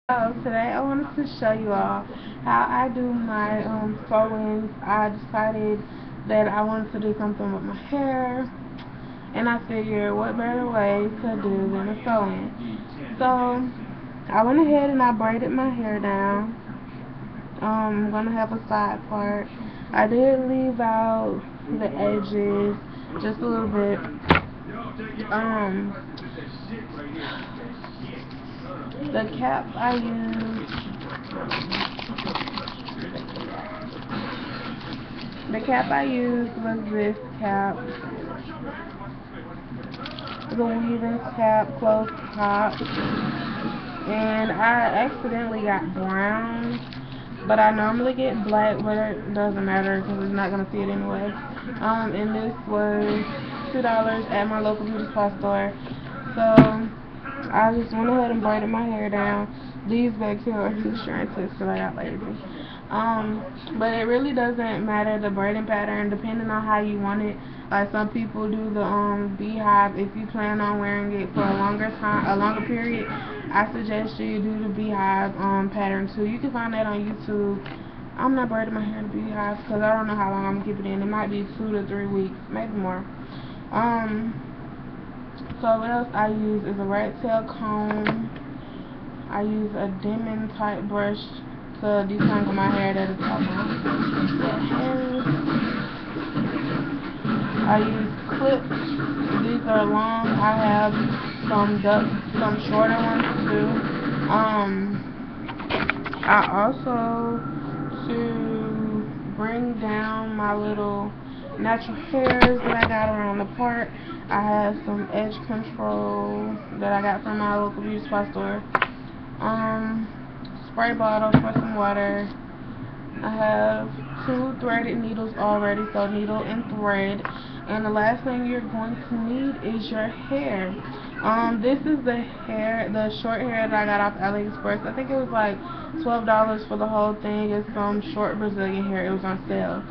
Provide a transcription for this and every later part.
So today I wanted to show you all how I do my sew-ins. I decided that I wanted to do something with my hair, and I figured what better way to do than a sew-in. So I went ahead and I braided my hair down. I'm gonna have a side part. I did leave out the edges just a little bit. Um, the cap I used, was this cap, the weaving cap, closed top, and I accidentally got brown, but I normally get black, but it doesn't matter because it's not gonna see it anyway. And this was $2 at my local beauty supply store. So I just went ahead and braided my hair down. These back here are too strands because I got lazy. But it really doesn't matter the braiding pattern depending on how you want it. Like some people do the beehive. If you plan on wearing it for a longer period, I suggest you do the beehive pattern too. You can find that on YouTube. I'm not braiding my hair in the beehive because I don't know how long I'm keeping it in. It might be 2 to 3 weeks, maybe more. Um, so what else I use is a rat tail comb. I use a Denman type brush to detangle my hair that is all my hair. I use clips. These are long. I have some shorter ones too. I also, to bring down my little natural hairs that I got around the part, I have some edge control that I got from my local beauty supply store. Um, Spray bottle for some water. I have 2 threaded needles already, so needle and thread. And the last thing you're going to need is your hair. This is the short hair that I got off AliExpress. I think it was like $12 for the whole thing. It's some short Brazilian hair. It was on sale.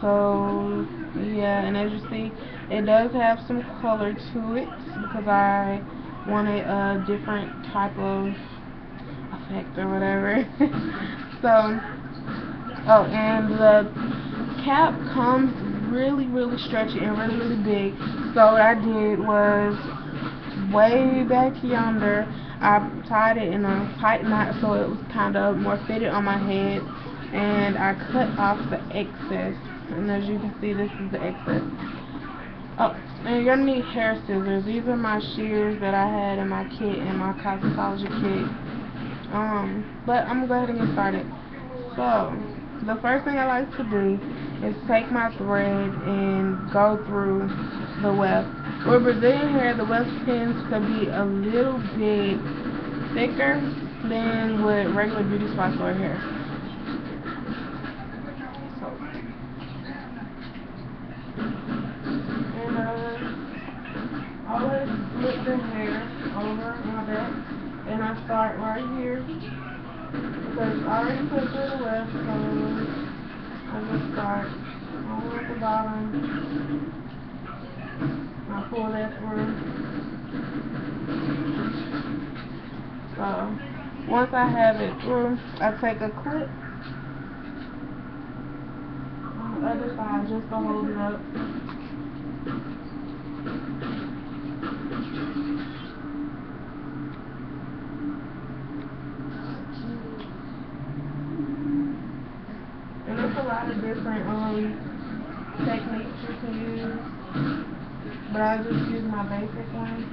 So yeah, and as you see, it does have some color to it because I wanted a different type of effect or whatever. So, oh, and the cap comes really stretchy and really big. So what I did was way back yonder, I tied it in a tight knot so it was kind of more fitted on my head, and I cut off the excess. And as you can see, this is the excess. Oh, and you're gonna need hair scissors. These are my shears that I had in my kit, in my cosmetology kit. But I'm gonna go ahead and get started. So, the first thing I like to do is take my thread and go through the weft. With Brazilian hair, the weft tends to be a little bit thicker than with regular beauty supply store hair. And I always flip the hair over my back, and I start right here because I already put through the weft, so I just start over at the bottom. I pull that through. So once I have it through, I take a clip on the other side just to hold it up. And there's a lot of different techniques you can use, but I just use my basic one.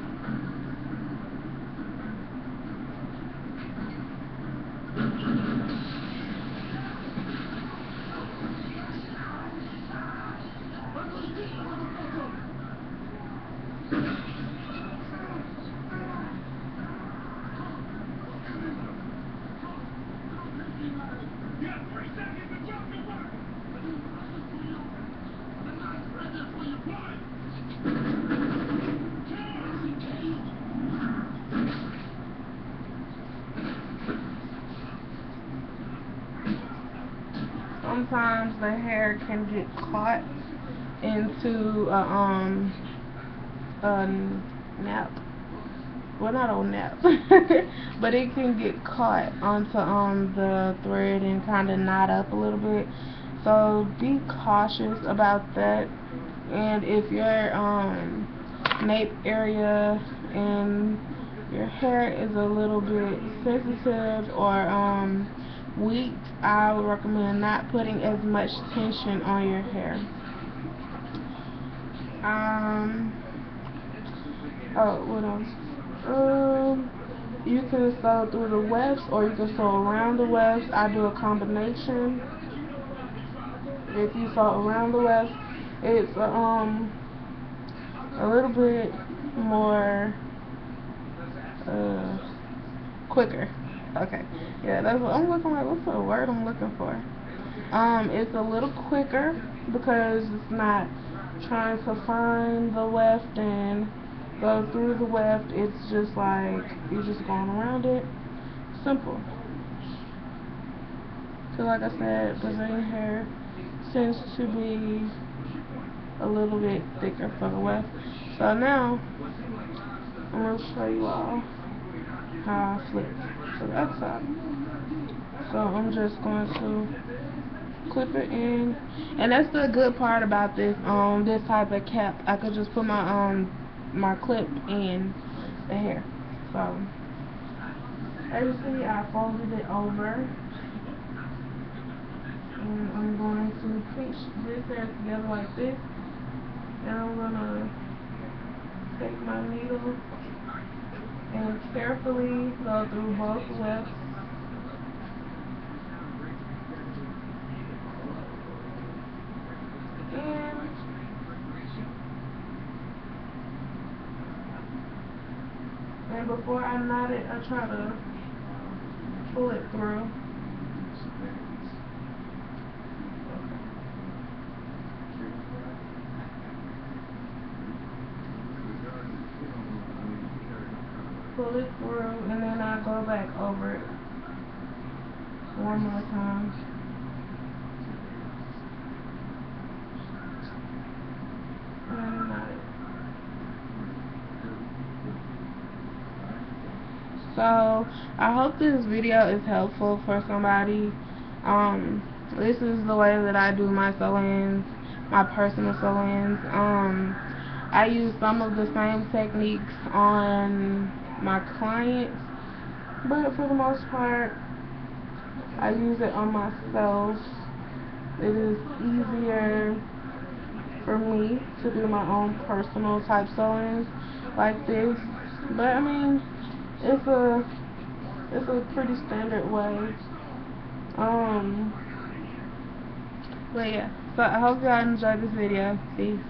Sometimes the hair can get caught into a nap. well, not on naps, but it can get caught onto the thread and kind of knot up a little bit. So be cautious about that. And if your nape area and your hair is a little bit sensitive or weak, I would recommend not putting as much tension on your hair. Oh, what else? You can sew through the wefts or you can sew around the wefts. I do a combination. If you sew around the wefts, it's a little bit more quicker. Okay, yeah, that's what I'm looking like. What's the word I'm looking for? It's a little quicker because it's not trying to find the weft and go through the weft. It's just like you're just going around it. Simple. So like I said, Brazilian hair tends to be a little bit thicker for the weft. So now I'm going to show you all how I flip to the other side. So I'm just going to clip it in, and that's the good part about this this type of cap. I could just put my my clip in the hair. So as you see, I folded it over, and I'm going to pinch this hair together like this, and I'm gonna take my needle and carefully go through both wefts. And before I knot it, I try to pull it through. Pull it through, and then I go back over it one more time. And knot it. So I hope this video is helpful for somebody. This is the way that I do my sew-ins, my personal sew-ins. I use some of the same techniques on my clients, but for the most part, I use it on myself. It is easier for me to do my own personal type sew-ins like this. But I mean, it's a pretty standard way. But yeah, so I hope y'all enjoyed this video. Peace.